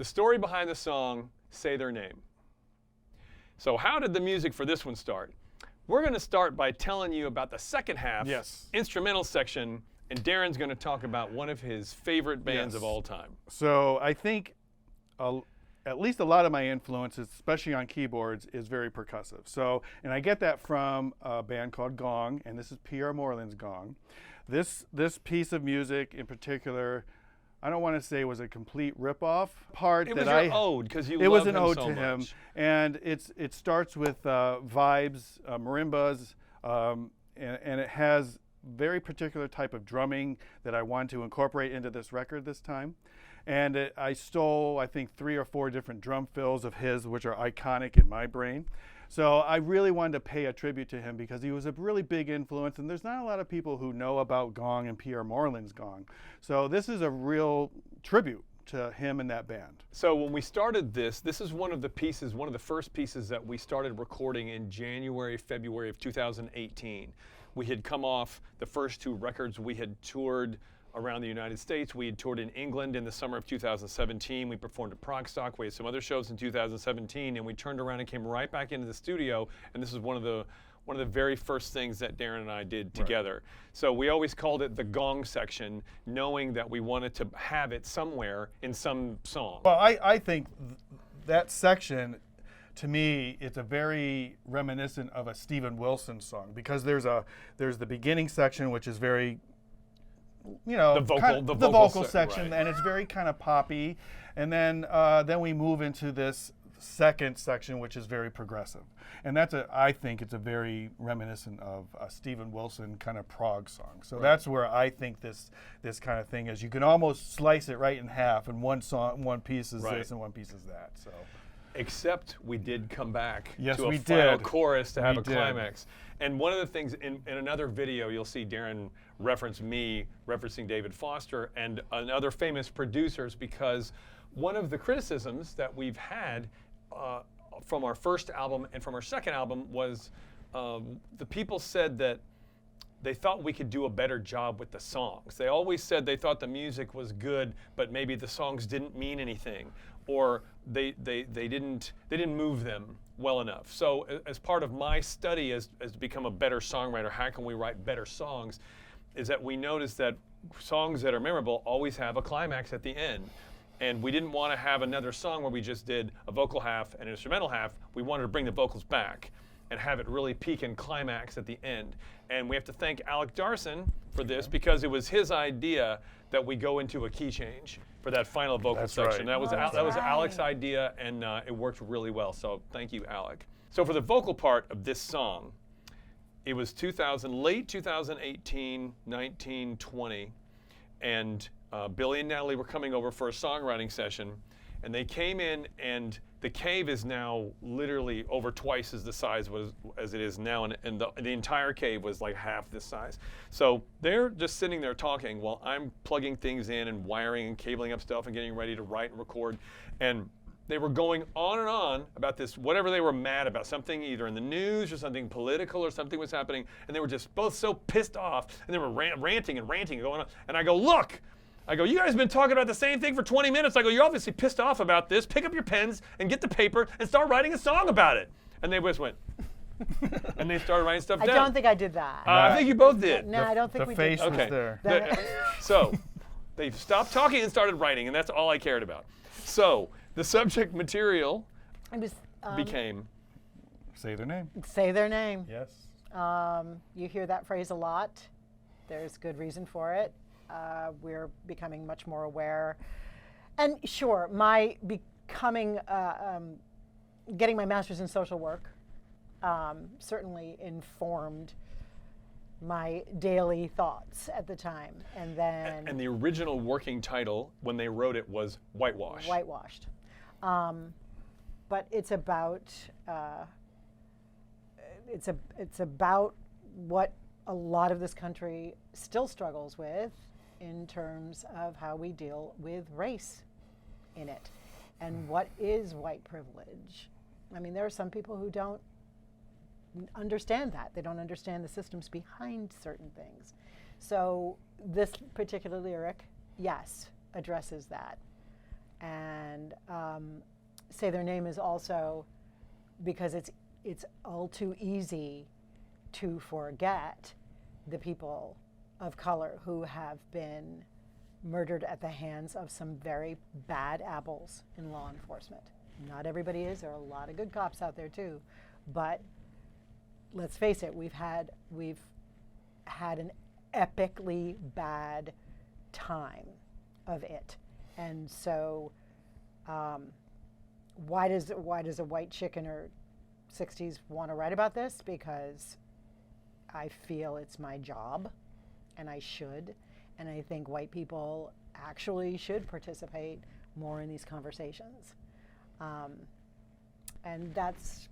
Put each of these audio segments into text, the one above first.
The story behind the song, Say Their Name. So how did the music for this one start? We're going to start by telling you about the second half, instrumental section, and Darin's going to talk about one of his favorite bands of all time. So I think at least a lot of my influences, especially on keyboards, is very percussive. So, and I get that from a band called Gong, and this is P.R. Moreland's Gong. This piece of music in particular, I don't want to say was a complete rip-off part. It was your ode, because you love him so much. It was an ode to him, and it starts with vibes, marimbas, and it has very particular type of drumming that I wanted to incorporate into this record this time. And I stole, I think, 3 or 4 different drum fills of his, which are iconic in my brain. So I really wanted to pay a tribute to him because he was a really big influence, and there's not a lot of people who know about Gong and P.R. Moreland's Gong. So this is a real tribute to him and that band. So when we started this is one of the pieces, one of the first pieces that we started recording in January, February of 2018. We had come off the first 2 records. We had toured around the United States. We had toured in England in the summer of 2017. We performed at Progstock. We had some other shows in 2017, and we turned around and came right back into the studio. And this is one of the very first things that Darin and I did together. So we always called it the Gong section, knowing that we wanted to have it somewhere in some song. Well, I think that section, to me, it's a very reminiscent of a Steven Wilson song, because there's the beginning section, which is very, you know, the vocal section, and it's very kind of poppy, and then we move into this second section, which is very progressive, and I think it's a very reminiscent of a Steven Wilson kind of prog song. So that's where I think this kind of thing is. You can almost slice it right in half, and one piece is this and one piece is that. So. Except we did come back to a final chorus to have a climax. And one of the things in another video, you'll see Darin reference me referencing David Foster and other famous producers, because one of the criticisms that we've had from our first album and from our second album was the people said that they thought we could do a better job with the songs. They always said they thought the music was good, but maybe the songs didn't mean anything, or they didn't move them well enough. So as part of my study as to become a better songwriter, how can we write better songs, is that we noticed that songs that are memorable always have a climax at the end. And we didn't want to have another song where we just did a vocal half and an instrumental half. We wanted to bring the vocals back and have it really peak and climax at the end. And we have to thank Alek Darson for this, because it was his idea that we go into a key change for that final vocal section. That was Alek's idea, and it worked really well. So thank you, Alek. So for the vocal part of this song, it was late 2018, 19, 20, and Billy and Natalie were coming over for a songwriting session, and they came in, and the cave is now literally over twice as the size as it is now, and the entire cave was like half this size. So they're just sitting there talking while I'm plugging things in and wiring and cabling up stuff and getting ready to write and record. And they were going on and on about this, whatever they were mad about, something either in the news or something political or something was happening, and they were just both so pissed off, and they were ranting and going on. And I go, look, you guys have been talking about the same thing for 20 minutes. I go, you're obviously pissed off about this. Pick up your pens and get the paper and start writing a song about it. And they just went, and they started writing stuff down. I don't think I did that. I think you both did. No, I don't think we did. The face was there. So they stopped talking and started writing, and that's all I cared about. So the subject material became Say Their Name. Say Their Name. Yes. You hear that phrase a lot. There's good reason for it. We're becoming much more aware. And sure, my becoming, getting my master's in social work certainly informed my daily thoughts at the time. And then... And the original working title, when they wrote it, was Whitewash. Whitewashed. But it's about, it's about what a lot of this country still struggles with in terms of how we deal with race in it. And what is white privilege? I mean, there are some people who don't understand that. They don't understand the systems behind certain things. So this particular lyric, yes, addresses that. And Say Their Name is also because it's all too easy to forget the people of color who have been murdered at the hands of some very bad apples in law enforcement. Not everybody is. There are a lot of good cops out there too, but let's face it, we've had an epically bad time of it. And so why does a white chick in her 60s want to write about this? Because I feel it's my job, and I should, and I think white people actually should participate more in these conversations. And that's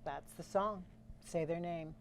the song, Say Their Name.